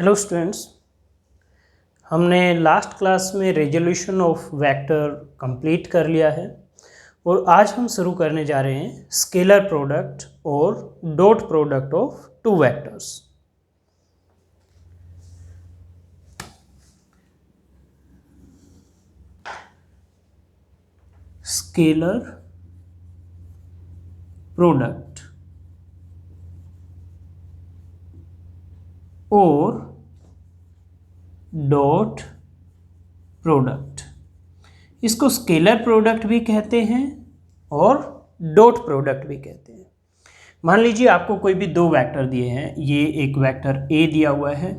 Hello students, हमने last class में resolution of vector complete कर लिया है और आज हम शुरू करने जा रहे हैं स्केलर प्रोडक्ट और dot product of two vectors. Scalar product और डॉट प्रोडक्ट, इसको स्केलर प्रोडक्ट भी कहते हैं और डॉट प्रोडक्ट भी कहते हैं। मान लीजिए आपको कोई भी दो वेक्टर दिए हैं, ये एक वेक्टर ए दिया हुआ है,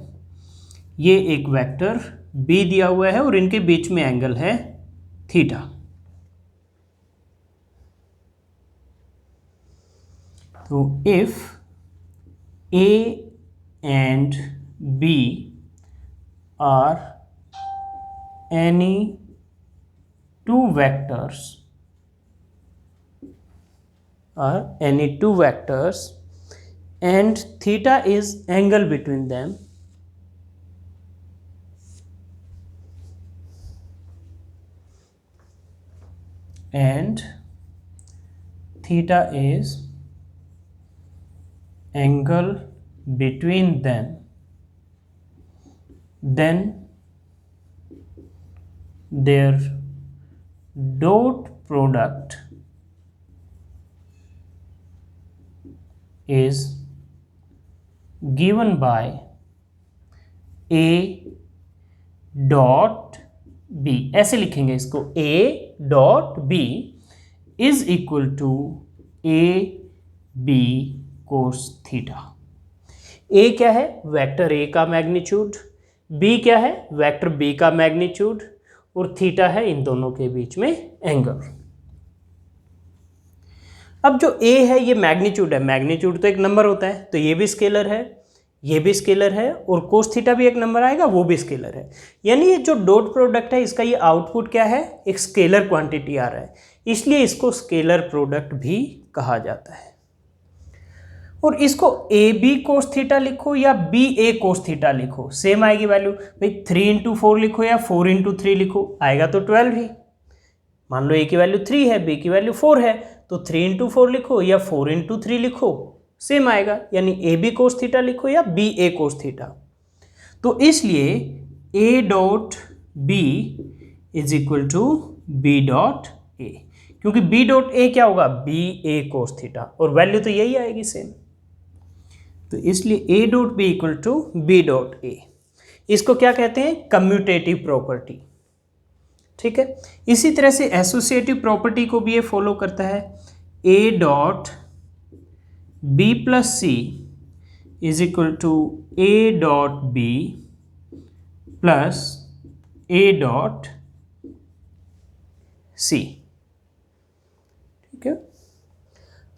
ये एक वेक्टर बी दिया हुआ है और इनके बीच में एंगल है थीटा। तो if A and B are any two vectors and theta is angle between them, and theta is angle between them, then their dot product is given by A dot B। ऐसे लिखेंगे इसको, A dot B is equal to A B cos theta. A क्या है? Vector A का magnitude, B क्या है? Vector B का magnitude, और थीटा है इन दोनों के बीच में एंगल। अब जो A है ये मैग्नीट्यूड है, मैग्नीट्यूड तो एक नंबर होता है, तो ये भी स्केलर है, ये भी स्केलर है, और कोस थीटा भी एक नंबर आएगा, वो भी स्केलर है। यानी ये जो डॉट प्रोडक्ट है इसका ये आउटपुट क्या है? एक स्केलर क्वांटिटी आ रहा है, इसलिए इसको स्केलर प्रोडक्ट भी कहा जाता है। और इसको ए बी कोस थीटा लिखो या बी ए कोस थीटा लिखो, सेम आएगी वैल्यू। भाई 3 इंटू 4 लिखो या 4 इंटू 3 लिखो, आएगा तो 12 ही। मान लो ए की वैल्यू 3 है, बी की वैल्यू 4 है, तो 3 इंटू 4 लिखो या 4 इंटू 3 लिखो, सेम आएगा। यानी ए बी कोस थीटा लिखो या बी ए कोस थीटा। तो इसलिए A dot B is equal to B dot A, क्योंकि बी डॉट ए क्या होगा? बी ए कोस थीटा, और वैल्यू तो यही आएगी सेम। तो इसलिए A dot B equal to B dot A. इसको क्या कहते हैं? Commutative property. ठीक है, इसी तरह से एसोसिएटिव प्रॉपर्टी को भी ये फॉलो करता है। A dot B plus C is equal to A dot B plus A dot C. ठीक है,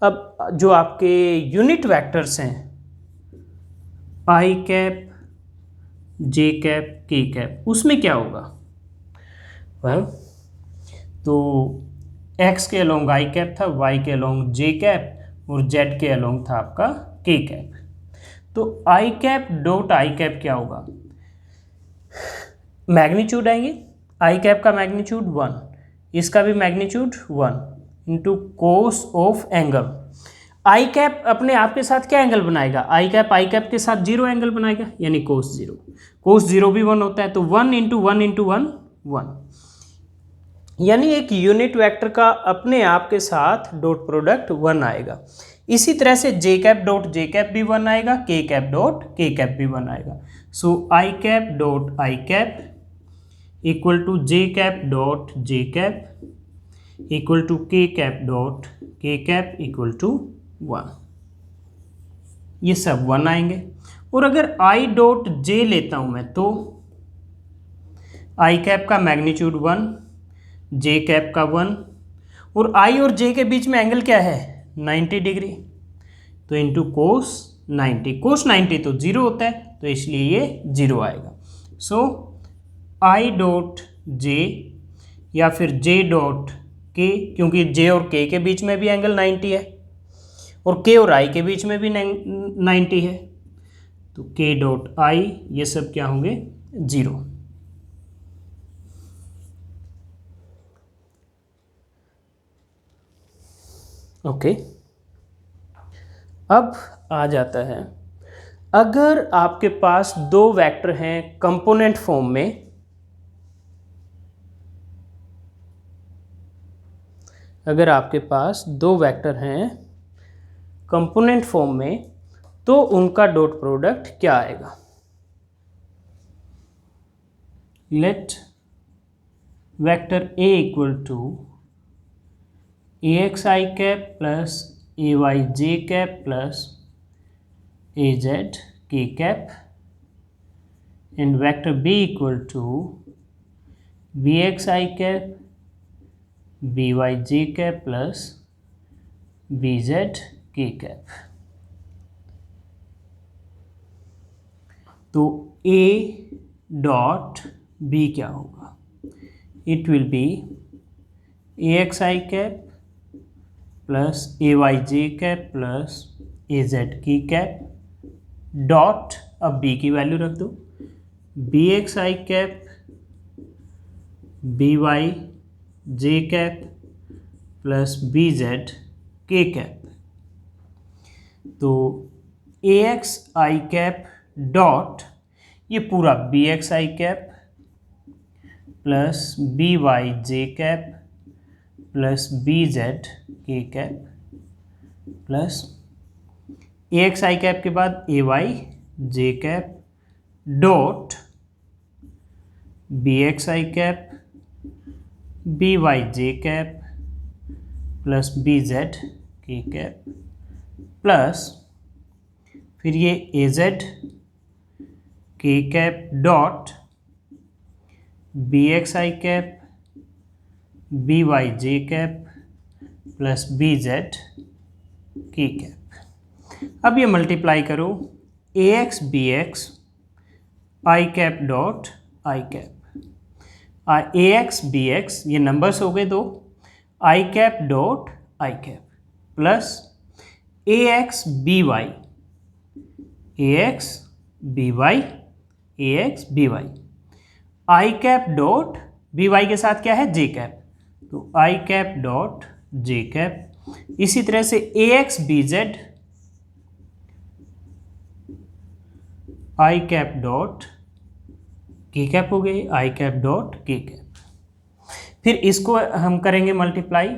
अब जो आपके यूनिट वेक्टर्स हैं I cap, J cap, K cap, उसमें क्या होगा? तो x के अलोंग आई कैप था, y के अलोंग जे कैप, और z के अलोंग था आपका के कैप। तो I cap dot I cap क्या होगा? मैग्नीट्यूड आएंगे, आई कैप का मैग्नीट्यूड 1, इसका भी magnitude 1 into cos of angle. I cap अपने आप के साथ क्या एंगल बनाएगा? आई कैप के साथ 0 एंगल बनाएगा, यानी कोस 0। कोस 0 भी 1 होता है, तो 1 इंटू 1 इंटू 1 1, यानी एक यूनिट वेक्टर का अपने आप के साथ डॉट प्रोडक्ट 1 आएगा। इसी तरह से जे कैप डॉट जे कैप भी 1 आएगा, के कैप डॉट के कैप भी 1 आएगा। So I cap dot I cap equal to J cap dot J cap equal to K cap dot K cap equal to 1। ये सब 1 आएंगे। और अगर आई डॉट जे लेता हूं मैं, तो आई कैप का मैग्नीट्यूड 1, जे कैप का 1, और आई और जे के बीच में एंगल क्या है? 90 डिग्री, तो इंटू कोस 90। कोस 90 तो 0 होता है, तो इसलिए ये 0 आएगा। सो आई डॉट जे या फिर जे डॉट के, क्योंकि जे और के बीच में भी एंगल 90 है और के और आई के बीच में भी 90 है, तो के डॉट आई ये सब क्या होंगे, 0। ओके, अब आ जाता है, अगर आपके पास दो वेक्टर हैं कंपोनेंट फॉर्म में, अगर आपके पास दो वेक्टर हैं कंपोनेंट फॉर्म में, तो उनका डॉट प्रोडक्ट क्या आएगा। Let vector A equal to ax I cap plus ay j cap plus az k cap and vector b equal to bx I cap by j cap plus bz k cap. तो a dot b क्या होगा, it will be ax I cap plus ay j cap plus az k cap dot, अब b की वैल्यू रख दो, bx I cap by j cap plus bz k cap. तो ax I cap dot ये पूरा bx I cap plus by j cap plus bz k cap plus ax I cap के बाद ay j cap dot bx I cap by j cap plus bz k cap plus फिर ये az k cap dot bx I cap by j cap plus bz k cap. अब ये multiply करो, ax bx I cap dot I cap, ax bx ये numbers हो गए दो, I cap dot I cap plus ax by I cap dot by के साथ क्या है, j कैप, तो I cap dot j cap. इसी तरह से ax bz I cap dot k cap हो गई, I cap dot k cap. फिर इसको हम करेंगे मल्टीप्लाई,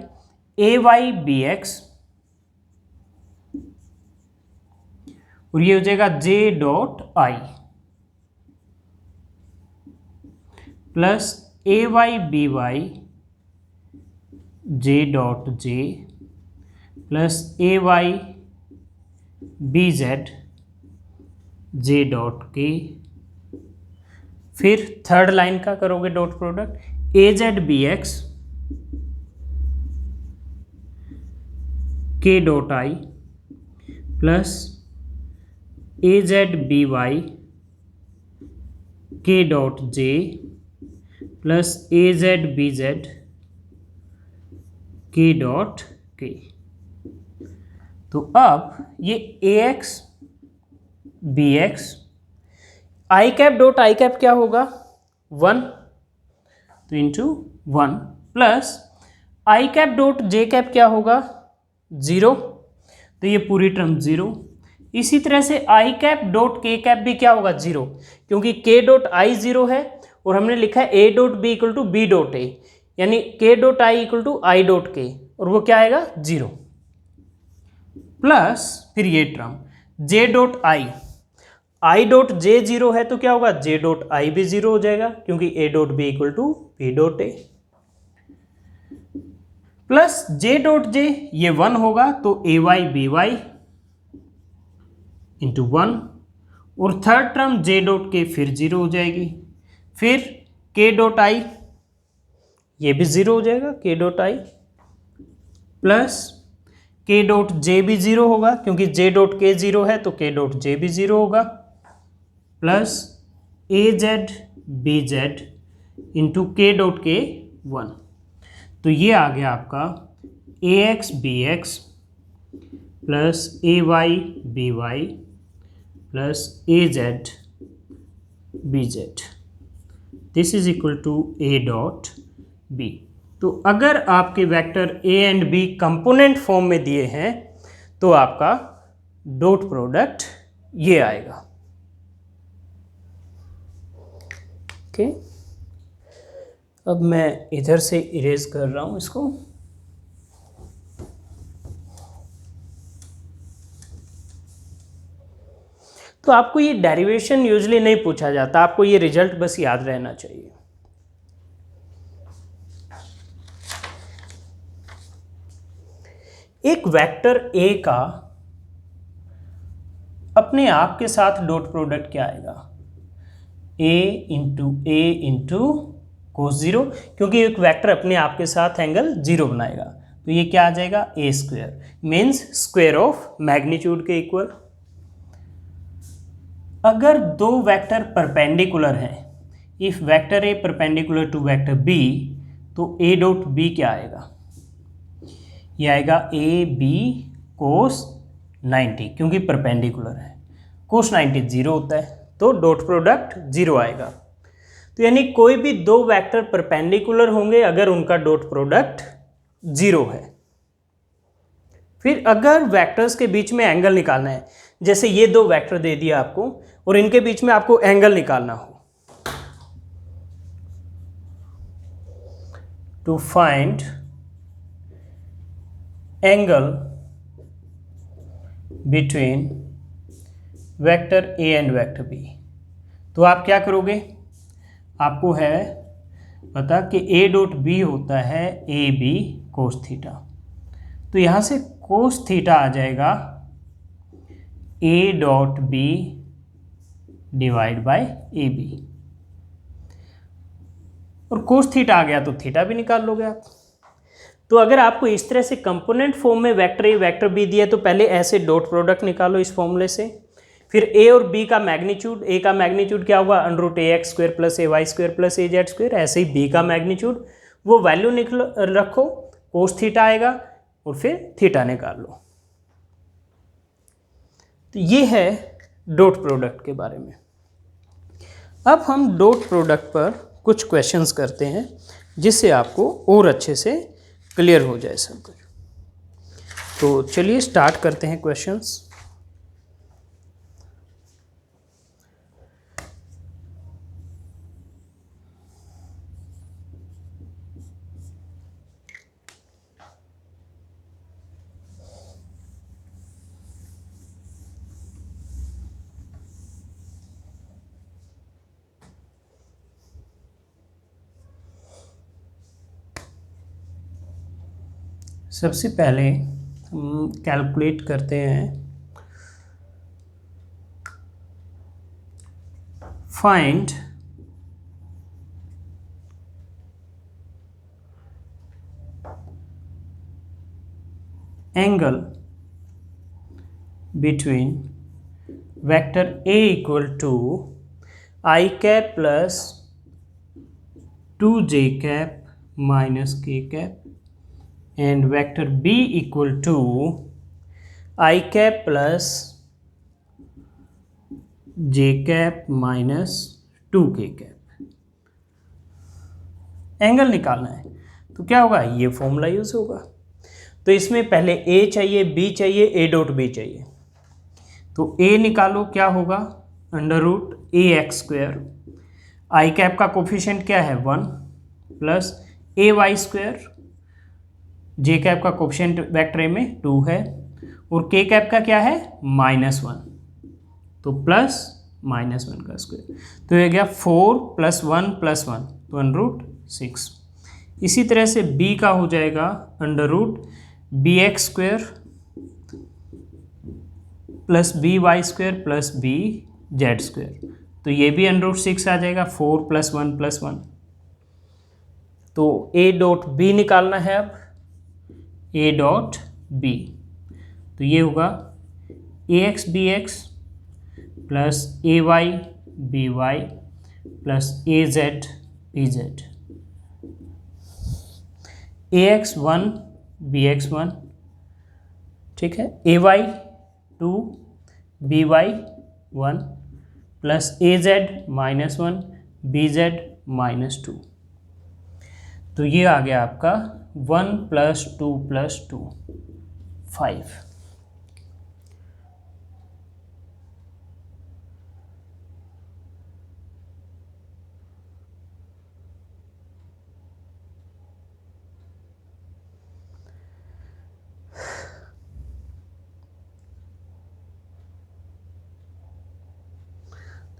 ay bx और ये हो जाएगा j dot i plus ay by j dot j plus ay bz j dot k। फिर थर्ड लाइन का करोगे dot product, az bx k dot i plus az by k dot j plus az bz k dot k। तो अब ये ax bx I cap dot I cap क्या होगा, 1, तो into 1 plus I cap dot j cap क्या होगा, 0, तो ये पूरी टर्म 0। इसी तरह से I cap dot k cap भी क्या होगा, 0, क्योंकि k डॉट i 0 है और हमने लिखा है a dot b equal to b dot a, यानी k dot i equal to i dot k, और वो क्या आएगा, 0 प्लस फिर ये term j dot i dot j 0 है तो क्या होगा, j डॉट i भी 0 हो जाएगा, क्योंकि a dot b equal to b dot a plus j dot j ये 1 होगा तो ay by इंटू 1, और third term j dot k फिर 0 हो जाएगी, फिर k डॉट i ये भी 0 हो जाएगा, k dot i plus k dot j भी 0 होगा, क्योंकि j डॉट k 0 है तो k डॉट j भी 0 होगा, plus az bz into k dot k 1। तो ये आ गया आपका ax bx plus ay by plus A Z B Z, this is equal to A dot B. तो अगर आपके vector A and B component form में दिए हैं तो आपका डॉट प्रोडक्ट ये आएगा। ओके, अब मैं इधर से इरेज कर रहा हूं इसको। तो आपको ये डेरिवेशन यूजुअली नहीं पूछा जाता, आपको ये रिजल्ट बस याद रहना चाहिए। एक वेक्टर ए का अपने आप के साथ डॉट प्रोडक्ट क्या आएगा? ए इंटू कोस जीरो, क्योंकि एक वेक्टर अपने आप के साथ एंगल जीरो बनाएगा, तो ये क्या आ जाएगा? A square, means square of magnitude के इक्वल। अगर दो वेक्टर परपेंडिकुलर हैं, if vector A perpendicular to vector B, तो ए डॉट बी क्या आएगा? ये आएगा ए बी कोस 90, क्योंकि परपेंडिकुलर है। कोस 90 जीरो होता है, तो डॉट प्रोडक्ट जीरो आएगा। तो यानी कोई भी दो वेक्टर परपेंडिकुलर होंगे अगर उनका डॉट प्रोडक्ट जीरो है। फिर अगर वेक्टर्स के बीच में एंगल निकालना है, जैसे ये दो वेक्टर दे दिया आपको और इनके बीच में आपको एंगल निकालना हो, to find angle between vector A and vector B, तो आप क्या करोगे? आपको है पता कि ए डॉट बी होता है ए बी कोस थीटा, तो यहाँ से कोस थीटा आ जाएगा A dot B divide by A B, और कोस थीटा आ गया तो थीटा भी निकाल लोगे आप। तो अगर आपको इस तरह से कंपोनेंट फॉर्म में वेक्टर ए वेक्टर बी दिया तो पहले ऐसे डॉट प्रोडक्ट निकालो इस फॉर्मूले से। फिर ए और बी का मैग्नीट्यूड, ए का मैग्नीट्यूड क्या होगा? Under A x square plus A Y square plus A Z square. ऐसे ही बी का मैग्नीट्यूड, वो वैल्यू निकल रखो, कोस थीटा आएगा और फिर थीटा निकाल लो। तो ये है डॉट प्रोडक्ट के बारे में। अब हम डॉट प्रोडक्ट पर कुछ क्वेश्चंस करते हैं जिससे आपको और अच्छे से क्लियर हो जाए सब कुछ। तो चलिए स्टार्ट करते हैं क्वेश्चंस। सबसे पहले हम कैलकुलेट करते हैं find angle between vector A equal to I cap plus 2j cap minus k cap and vector b equal to I cap plus j cap minus 2k cap। Angle निकालना है तो क्या होगा? ये फॉर्मूला यूज होगा। तो इसमें पहले a चाहिए, b चाहिए, a डॉट b चाहिए। तो a निकालो, क्या होगा? अंडर रूट ए एक्स स्क्वायर, आई कैप का कोफिशिएंट क्या है? 1 plus A Y square, J cap का कोफिशिएंट वेक्टर ए में 2 है, और के कैप का क्या है? -1, तो प्लस -1 का स्क्वायर, तो ये गया 4 + 1 + 1, तो अंडर रूट 6। इसी तरह से बी का हो जाएगा under root B X square plus B Y square plus B Z square, तो ये भी अंडर रूट 6 आ जाएगा, 4 + 1 + 1। तो ए डॉट बी निकालना है अब, ए डॉट बी, तो ये होगा A X B X plus A Y B Y plus A Z B Z, A X 1 B X 1, ठीक है, A Y 2 B Y 1 plus AZ -1 BZ -2। तो ये आ गया आपका 1 + 2 + 2 5।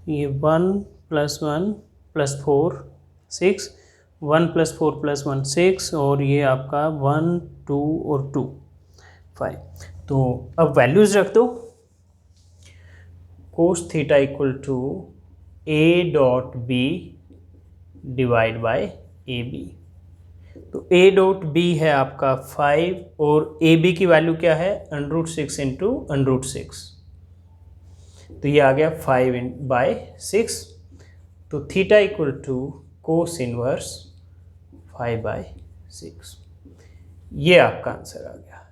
ये 1 + 1 + 4 6, 1 + 4 + 1 6, और ये आपका 1 2 और 2 5। तो अब वैल्यूज रख दो। cos θ = A.B / AB। तो A.B है आपका 5 और AB की वैल्यू क्या है, √6 × √6। तो ये आ गया 5/6। तो θ = cos 1 5/6। ये आपका आंसर आ गया।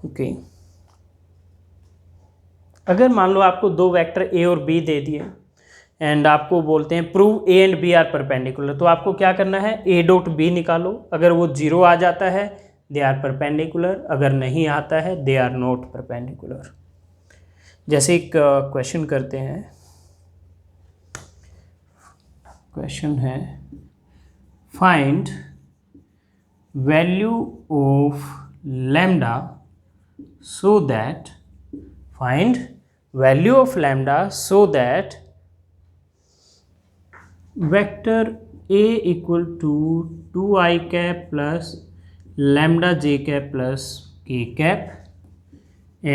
ओके अगर मान लो आपको दो वेक्टर A और B दे दिए एंड आपको बोलते हैं prove A and B are perpendicular, तो आपको क्या करना है, A.B निकालो। अगर वो 0 आ जाता है दे आर परपेंडिकुलर, अगर नहीं आता है दे आर नॉट परपेंडिकुलर। जैसे एक क्वेश्चन करते हैं। क्वेश्चन है find value of lambda so that find value of lambda so that vector A = 2i cap plus lambda j cap plus k cap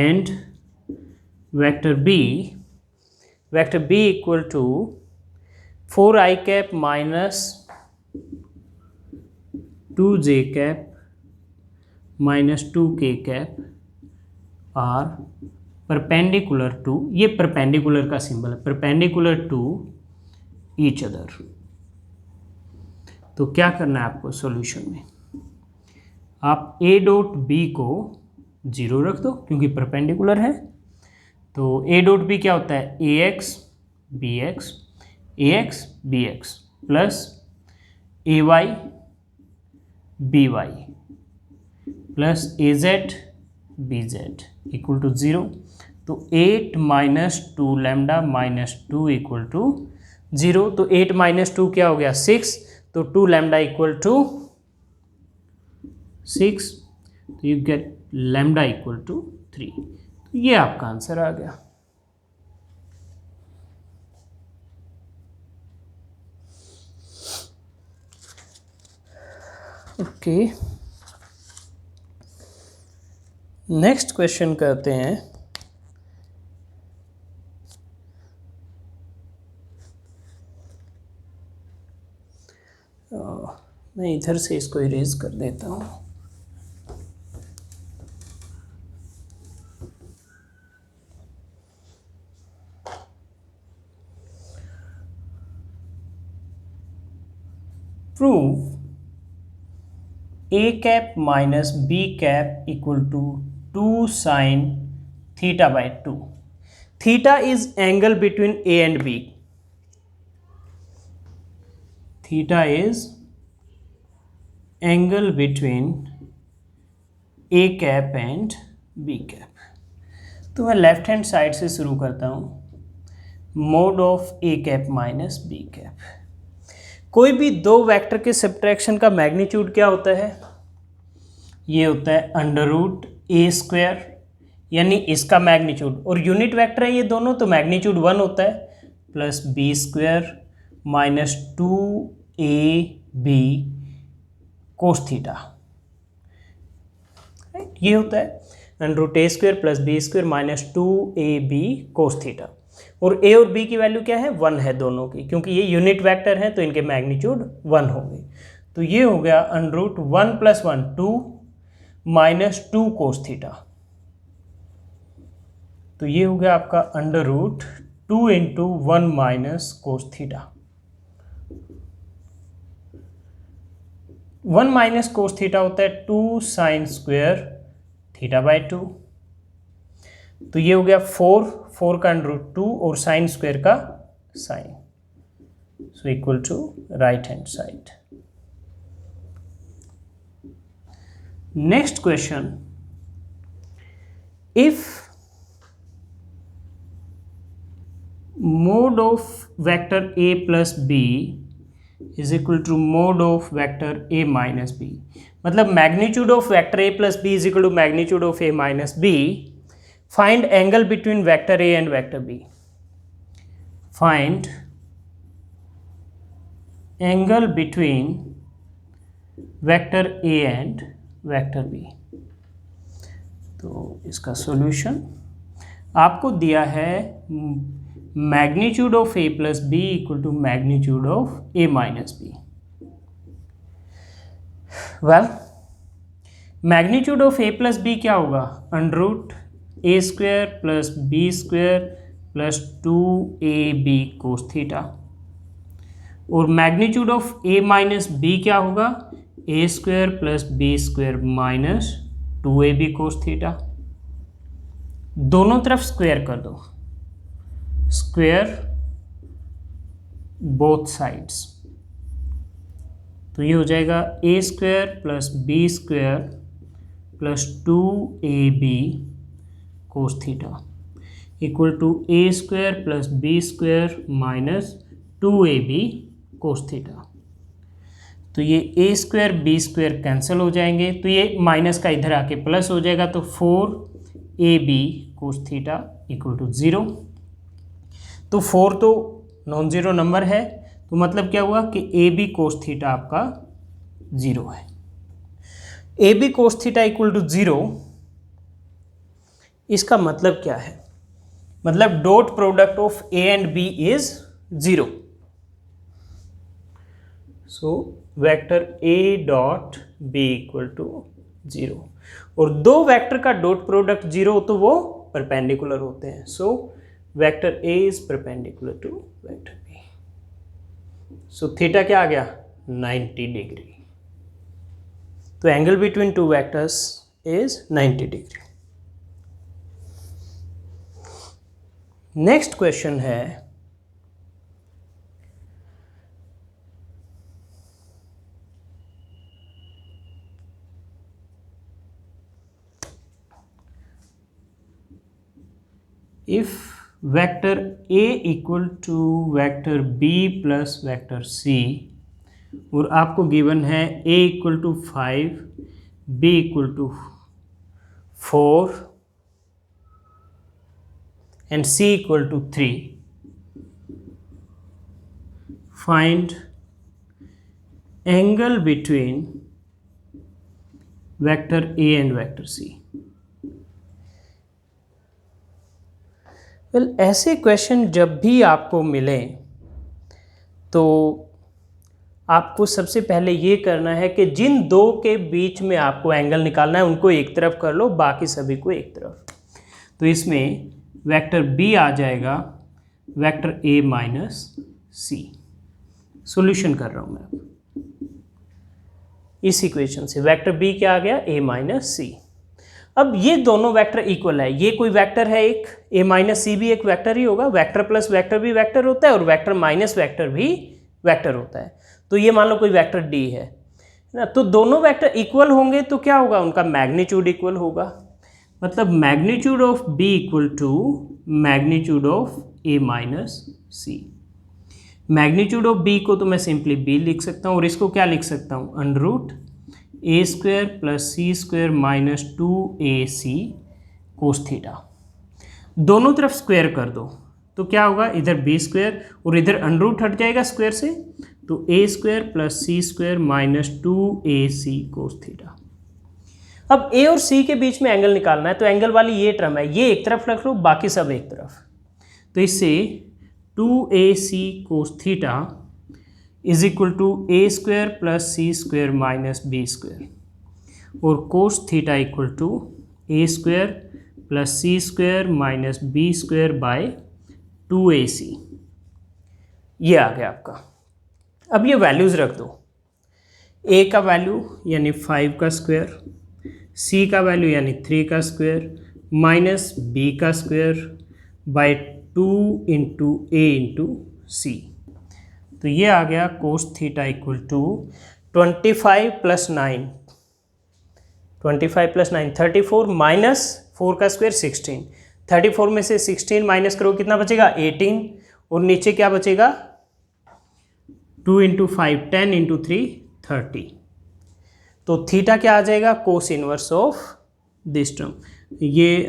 and vector B = 4i cap minus 2j cap minus 2k cap are perpendicular to, ये perpendicular का symbol है, perpendicular to each other. तो क्या करना है आपको solution में, आप A.B को 0 रख दो क्योंकि परपेंडिकुलर है। तो A.B क्या होता है, AX BX plus AY BY plus AZ BZ = 0। तो 8 - 2 लैम्डा -2 = 0। तो 8 - 2 क्या हो गया, 6। तो 2 लैम्डा = 6। तो यू गेट लैम्डा = 3। तो ये आपका आंसर आ गया। ओके नेक्स्ट क्वेश्चन करते हैं। मैं इधर से इसको इरेज कर देता हूँ। Prove A cap minus B cap = 2 sin θ/2। Theta is angle between A and B. Theta is angle between A cap and B cap। तो मैं लेफ्ट हैंड साइड से शुरू करता हूँ। Mode of A cap minus B cap। कोई भी दो vector के सब्ट्रैक्शन का मैग्नीट्यूड क्या होता है, ये होता है √A², यानी इसका मैग्नीट्यूड, और यूनिट वेक्टर है ये दोनों तो मैग्नीट्यूड 1 होता है, plus B² minus 2AB cos θ। ये होता है √A² plus B² minus 2AB cos θ। और A और B की वैल्यू क्या है, 1 है दोनों की, क्योंकि ये यूनिट वेक्टर हैं तो इनके मैग्नीट्यूड 1 होंगे। तो ये हो गया √1 + 1 2 माइनस 2 cos θ। तो ये हो गया आपका √2 × 1 - cos θ। 1 माइनस कोस थीटा होता है 2 साइन स्क्वायर थीटा बाय 2। तो ये हो गया 4 का अंडर रूट 2 और साइन स्क्वायर का sine, so equal to right hand side. Next question, if mode of vector a plus b is equal to mode of vector a minus b, मतलब magnitude of vector a plus b is equal to magnitude of a minus b, find angle between vector a and vector b, find angle between vector a and vector b। तो इसका solution आपको दिया है magnitude of A plus B equal to magnitude of A minus B. Well, magnitude of A plus B क्या होगा? Under root A square plus B square plus 2ab cos theta. और magnitude of A minus B क्या होगा? A square plus B square minus 2ab cos theta. दोनों तरफ square कर दो, square both sides, तो ये हो जाएगा A square plus B square plus 2ab cos theta equal to A square plus B square minus 2ab cos theta. तो ये A square B square cancel हो जाएंगे, तो ये माइनस का इधर आके प्लस हो जाएगा, तो 4ab cos theta equal to 0। तो 4 तो नॉन ज़ीरो नंबर है, तो मतलब क्या हुआ कि ए बी कोस थीटा आपका 0 है। A B cos theta equal to 0, इसका मतलब क्या है? मतलब dot product of A and B is 0। So vector A dot B equal to 0, और दो वेक्टर का डॉट प्रोडक्ट 0 हो तो वो परपेंडिकुलर होते हैं। So vector A is perpendicular to vector B। So theta क्या आ गया? 90 डिग्री। तो angle between two vectors is 90 degree. Next question है, if vector A equal to vector B plus vector C, और आपको गिवन है A equal to 5, B equal to 4 and C equal to 3, find angle between vector A and vector C। Well, ऐसे question जब भी आपको मिले तो आपको सबसे पहले ये करना है कि जिन दो के बीच में आपको एंगल निकालना है उनको एक तरफ कर लो, बाकी सभी को एक तरफ। तो इसमें वेक्टर बी आ जाएगा vector A minus C. Solution कर रहा हूँ मैं अब इस इक्वेशन से। वेक्टर बी क्या आ गया? ए माइनस सी। अब ये दोनों वेक्टर इक्वल है, ये कोई वेक्टर है एक, ए माइनस सी भी एक वेक्टर ही होगा, वेक्टर प्लस वेक्टर भी वेक्टर होता है और वेक्टर माइनस वेक्टर भी वेक्टर होता है। तो ये मान लो कोई वेक्टर डी है ना, तो दोनों वेक्टर इक्वल होंगे तो क्या होगा? उनका मैग्नीट्यूड इक्वल होगा। मतलब magnitude of B equal to magnitude of A minus C. Magnitude of B को तो मैं सिंपली बी लिख सकता हूँ, और इसको क्या लिख सकता हूँ? Under root A square plus C square minus 2ac cos theta. दोनों तरफ स्क्वायर कर दो तो क्या होगा? इधर बी स्क्वायर और इधर अंडर रूट हट जाएगा स्क्वायर से, तो A square plus C square minus 2ac cos theta. अब ए और सी के बीच में एंगल निकालना है, तो एंगल वाली ये टर्म है, ये एक तरफ रख लो, बाकी सब एक तरफ। तो इससे 2ac cos theta is equal to A square plus C square minus B square, और cos theta equal to A square plus C square minus B square by 2ac। ये आ गया आपका। अब ये वैल्यूज़ रख दो। ए का वैल्यू यानी 5 का स्क्वायर, सी का वैल्यू यानी 3 का स्क्वायर माइनस बी का square by 2 into A into C. तो ये आ गया cos theta equal to 25 plus 9, 25 plus 9 34 minus 4 का स्क्वायर 16, 34 में से 16 माइनस करो कितना बचेगा 18, और नीचे क्या बचेगा 2 इंटू 5 10 इंटू 3 30। तो थीटा क्या आ जाएगा cos inverse of this term, ये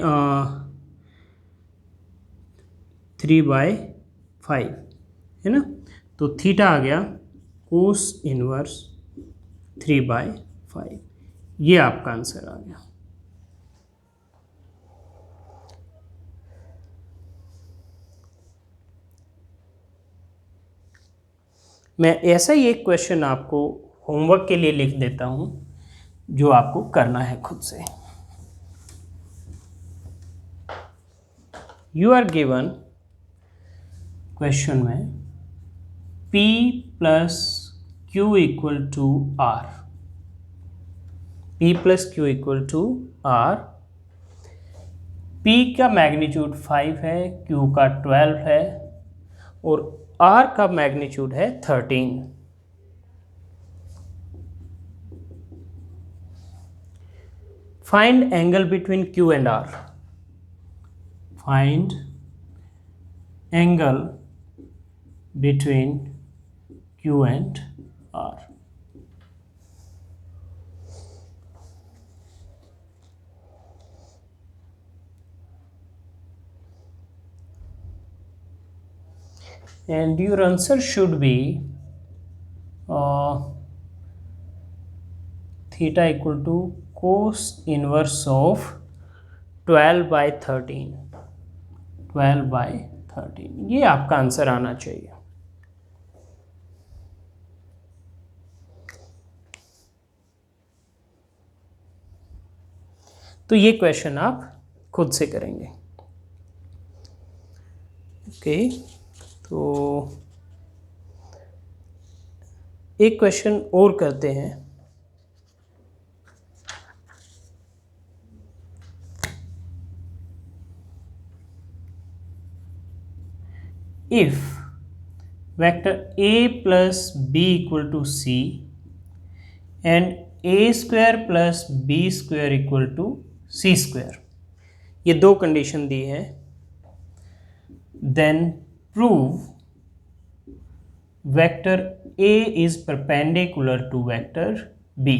3/5 है ना। तो थीटा आ गया कोस इनवर्स 3/5, ये आपका आंसर आ गया। मैं ऐसा ही एक क्वेश्चन आपको होमवर्क के लिए लिख देता हूं जो आपको करना है खुद से। यू आर गिवन क्वेश्चन में P plus Q equal to R, P plus Q equal to R, P का मैग्नीट्यूड 5 है, Q का 12 है और R का मैग्नीट्यूड है 13। Find angle between Q and R, find angle between Q and R। And your answer should be theta equal to cos inverse of 12/13, 12/13, ये आपका answer आना चाहिए। तो ये क्वेश्चन आप खुद से करेंगे। ओके, तो एक क्वेश्चन और करते हैं। If vector a plus B equal to C and A square plus B square equal to C square, ये दो कंडीशन दी है, then prove vector a is perpendicular to vector b।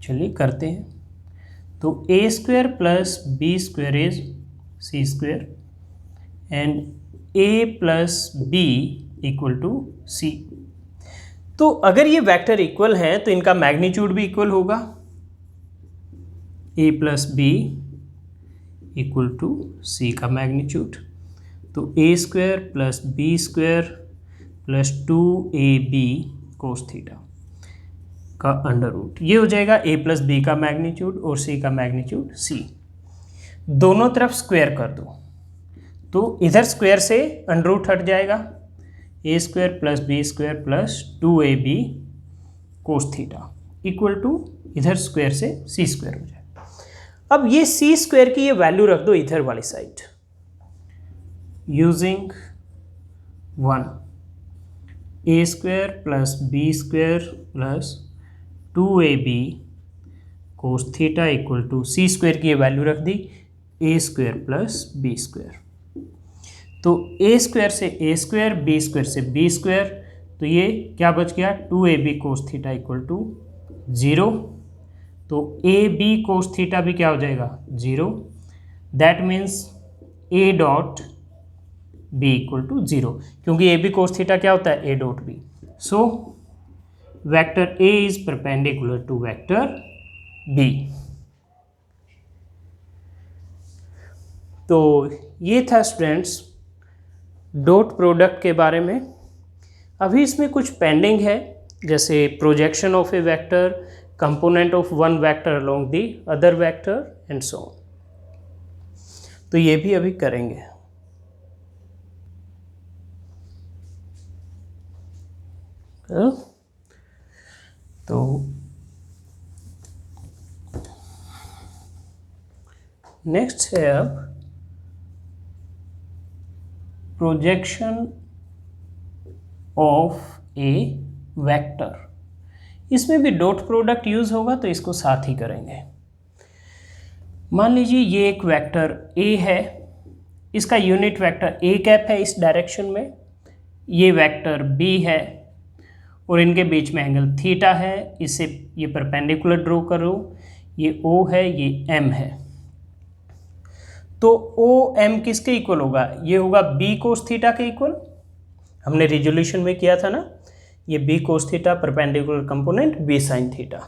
चलिए करते हैं। तो a square plus B square is C square and a plus B equal to C. तो अगर ये वेक्टर इक्वल हैं तो इनका मैग्नीट्यूड भी इक्वल होगा, a plus B equal to C का मैग्नीट्यूड। तो a square plus B square plus 2ab cos theta का अंडर रूट, ये हो जाएगा a प्लस बी का मैग्नीट्यूड और c का मैग्नीट्यूड c। दोनों तरफ स्क्वायर कर दो तो इधर स्क्वायर से अंडर रूट हट जाएगा, a square plus B square plus 2ab cos theta equal to इधर स्क्वायर से c स्क्वायर हो जाएगा। अब ये c स्क्वायर की ये वैल्यू रख दो इधर वाली side using 1, a square plus B square plus 2ab cos theta equal to c square की ये वैल्यू रख दी a square plus B square. तो a स्क्वायर से a स्क्वायर, b स्क्वायर से b स्क्वायर, तो ये क्या बच गया 2ab cos theta equal to 0। तो ab कोस थीटा भी क्या हो जाएगा 0, that means a dot b equal to 0, क्योंकि ab कोस थीटा क्या होता है a dot b। So vector a is perpendicular to vector b। तो ये था स्टूडेंट्स डॉट प्रोडक्ट के बारे में। अभी इसमें कुछ पेंडिंग है, जैसे projection of A vector, component of one vector along the other vector and so on, तो ये भी अभी करेंगे। तो नेक्स्ट है अब प्रोजेक्शन ऑफ ए वेक्टर। इसमें भी डॉट प्रोडक्ट यूज होगा, तो इसको साथ ही करेंगे। मान लीजिए ये एक वेक्टर ए है, इसका यूनिट वेक्टर ए कैप है इस डायरेक्शन में, ये वेक्टर बी है और इनके बीच में एंगल थीटा है, इसे ये परपेंडिकुलर ड्रॉ करो, ये ओ है, ये एम है। तो ओ एम किसके इक्वल होगा? ये होगा बी कोस थीटा के इक्वल। हमने रिजोल्यूशन में किया था ना, ये B cos theta perpendicular component B sine theta.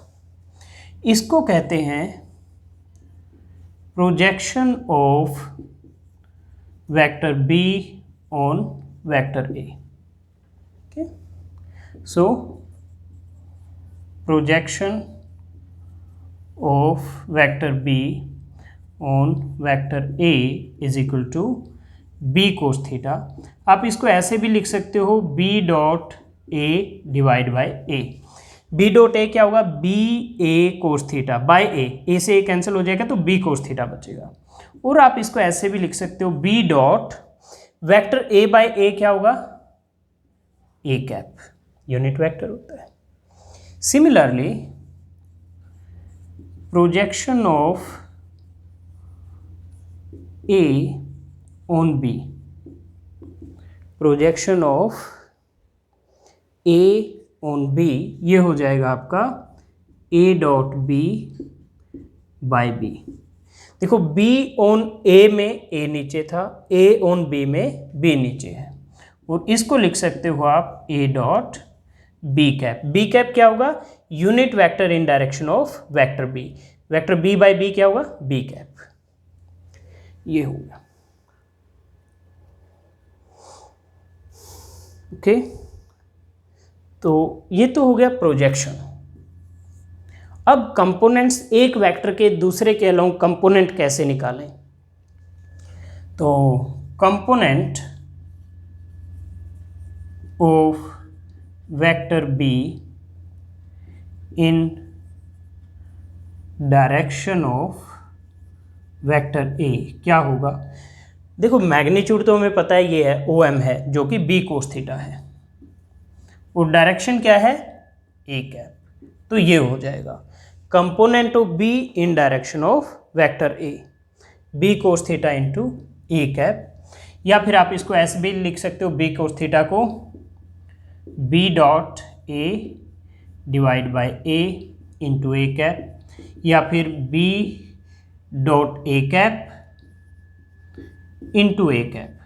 इसको कहते हैं projection of vector B on vector A. Okay, so projection of vector B on vector A is equal to B cos theta. आप इसको ऐसे भी लिख सकते हो, B dot A divide by A. B dot A क्या होगा? B A cos theta by ए से ए कैंसिल हो जाएगा तो बी कोस थीटा बचेगा। और आप इसको ऐसे भी लिख सकते हो, B dot vector A by A क्या होगा? ए कैप, यूनिट वेक्टर होता है। Similarly projection of A on B, projection of A on B, ये हो जाएगा आपका A dot B by B. देखो बी ऑन ए में ए नीचे था, ए ऑन बी में बी नीचे है, और इसको लिख सकते हो आप A dot B cap. B cap क्या होगा? Unit vector in direction of vector B. Vector B by B क्या होगा? B cap. ये हो गया। ओके, तो ये तो हो गया प्रोजेक्शन। अब कंपोनेंट्स, एक वेक्टर के दूसरे के अलोंग कंपोनेंट कैसे निकालें? तो component of vector B in direction of vector ए क्या होगा? देखो मैग्नीट्यूड तो हमें पता है, ये है ओ एम है, जो कि बी कोस थीटा है, और डायरेक्शन क्या है? A cap. तो ये हो जाएगा component of B in direction of vector A, B cos theta into A cap. या फिर आप इसको ऐसे भी लिख सकते हो, बी कोस थीटा को B dot A divide by A into A cap, या फिर B dot A cap into A cap.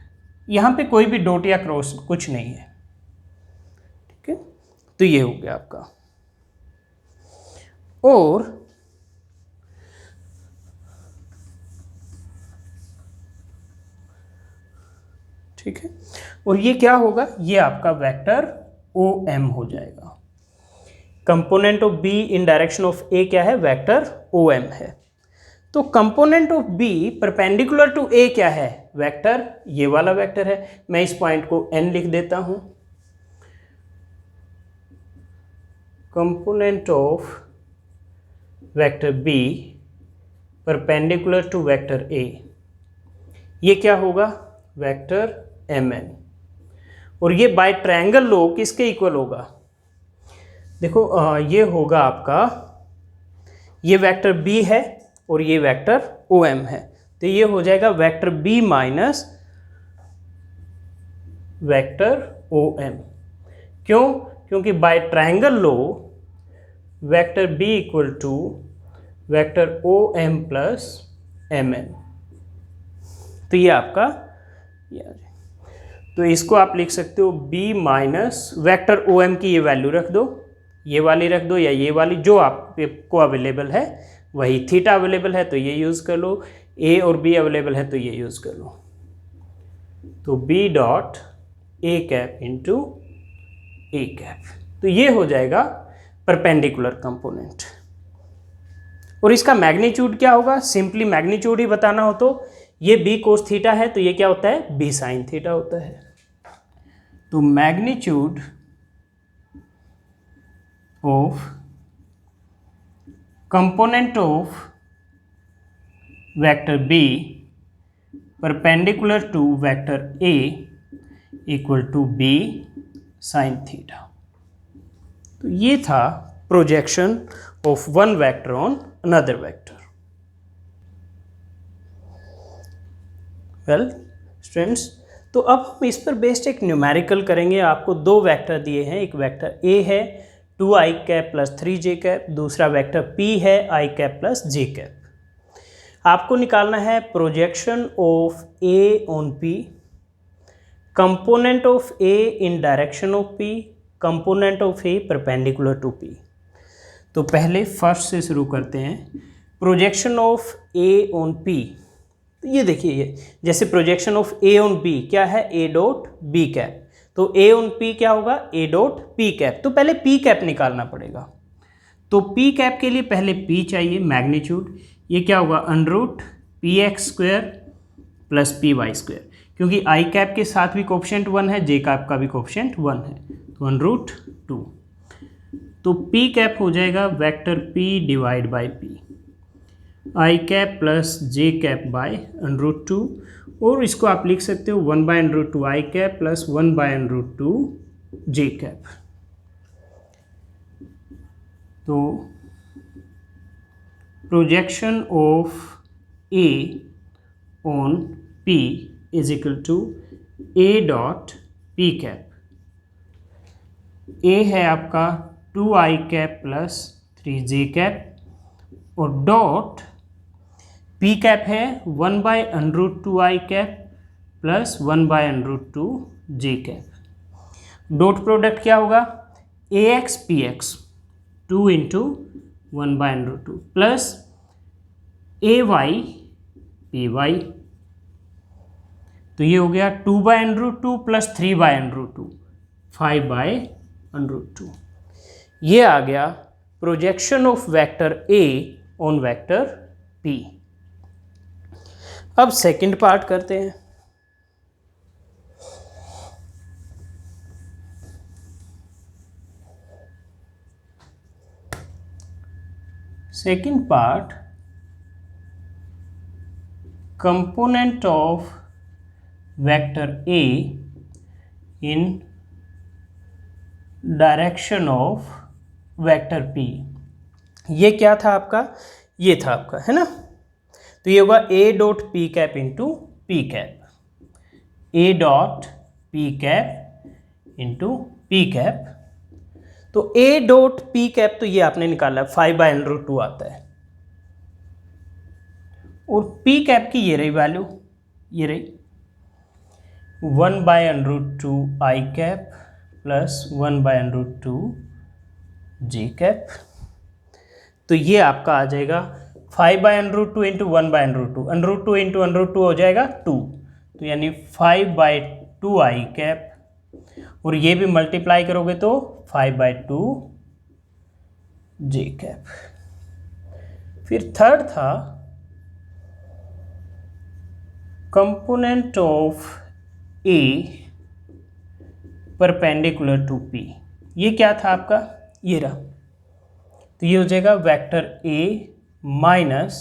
यहाँ पे कोई भी डॉट या क्रॉस कुछ नहीं है, ठीक है। तो ये हो गया आपका। और ठीक है, और ये क्या होगा? ये आपका वेक्टर ओ एम हो जाएगा। Component of B in direction of A क्या है? वेक्टर ओ एम है। तो component of B perpendicular to A क्या है? वेक्टर, ये वाला वेक्टर है। मैं इस पॉइंट को एन लिख देता हूं। Component of vector B perpendicular to vector A, ये क्या होगा? Vector M N. और ये बाय ट्रायंगल लो किसके इक्वल होगा? देखो ये होगा आपका, ये वेक्टर बी है और ये वेक्टर ओ एम है, तो ये हो जाएगा vector B minus vector O M. क्यों? क्योंकि बाय ट्रायंगल लो vector B equal to vector O M plus M N. तो ये आपका, तो इसको आप लिख सकते हो B minus vector O M की ये वैल्यू रख दो, ये वाली रख दो या ये वाली, जो आपको अवेलेबल है वही। थीटा अवेलेबल है तो ये यूज़ कर लो, ए और बी अवेलेबल है तो ये यूज़ कर लो। तो B dot A cap into A cap, तो ये हो जाएगा परपेंडिकुलर कंपोनेंट। और इसका मैग्नीट्यूड क्या होगा? सिंपली मैग्नीट्यूड ही बताना हो तो ये बी कोस थीटा है, तो ये क्या होता है? बी साइन थीटा होता है। तो magnitude of component of vector B perpendicular to vector A equal to B sine theta. तो ये था projection of one vector on another vector. Well students, तो अब हम इस पर बेस्ड एक न्यूमेरिकल करेंगे। आपको दो वेक्टर दिए हैं, एक वेक्टर ए है 2i cap plus 3j cap, दूसरा वेक्टर p है i cap plus j cap. आपको निकालना है projection of a on p, component of a in direction of p, component of a perpendicular to p। तो पहले first से शुरू करते हैं, projection of a on p। तो ये देखिए, ये जैसे projection of a on b क्या है, a डॉट b कैप। तो a ऑन p क्या होगा, a डॉट p कैप। तो पहले p कैप निकालना पड़ेगा। तो p कैप के लिए पहले p चाहिए, मैग्नीट्यूड। ये क्या होगा, under root px square plus py square, क्योंकि i कैप के साथ भी कोफिशिएंट 1 है, j कैप का भी कोफिशिएंट 1 है, तो अंडररूट 2। तो p कैप हो जाएगा vector p divide by p, i cap plus j cap by under root 2, और इसको आप लिख सकते हो 1 by under root 2 i cap plus 1 by under root 2 j cap. तो projection of a on p is equal to a dot p cap. a है आपका 2i cap plus 3j cap, और डॉट p कैप है 1 by under root 2i cap plus 1 by under root 2 j cap. Dot product क्या होगा, ax px 2 into 1 by under root 2 plus ay py। तो ये हो गया 2 by under root 2 plus 3 by under root 2, 5 by under root 2। ये आ गया projection of vector a on vector p। अब सेकंड पार्ट करते हैं। Second part, component of vector a in direction of vector p। ये क्या था आपका, ये था आपका, है ना। तो ये होगा a dot p cap into p cap, a dot p cap into p cap. तो a डॉट p कैप तो ये आपने निकाला 5 बाय अंडररूट 2 आता है, और p कैप की ये रही वैल्यू, ये रही 1 by under root 2 i cap plus 1 by under root 2 j cap. तो ये आपका आ जाएगा 5 by under root 2 into 1 by under root 2, under root 2 into under root 2 हो जाएगा 2, तो यानी 5 बाय 2 i कैप, और ये भी मल्टीप्लाई करोगे तो 5 बाय 2 j कैप। फिर थर्ड था component of a perpendicular to p। ये क्या था आपका, ये रहा। तो ये हो जाएगा वेक्टर a माइनस,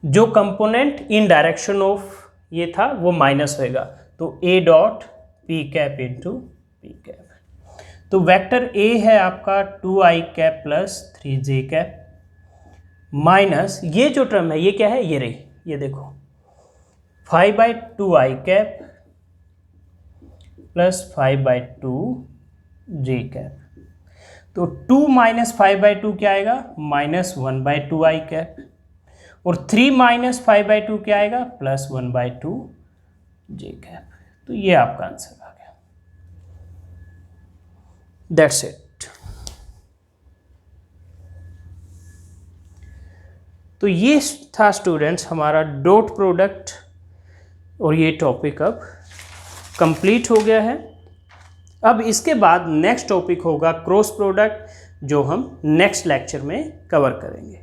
जो कंपोनेंट इन डायरेक्शन ऑफ ये था वो माइनस होएगा, तो a dot p cap into p cap. तो वेक्टर a है आपका 2i cap plus 3j cap, minus ये जो टर्म है ये क्या है, ये रही, ये देखो 5 by 2i cap plus 5 by 2 j cap. तो 2 माइनस 5 बाई 2 क्या आएगा, माइनस 1 बाई 2i कैप, और 3 माइनस 5 बाई 2 क्या आएगा, प्लस 1 बाई 2 j कैप। तो ये आपका आंसर आ गया। That's it. तो ये था स्टूडेंट्स हमारा डॉट प्रोडक्ट, और ये टॉपिक अब कंप्लीट हो गया है। अब इसके बाद नेक्स्ट टॉपिक होगा क्रॉस प्रोडक्ट, जो हम नेक्स्ट लेक्चर में कवर करेंगे।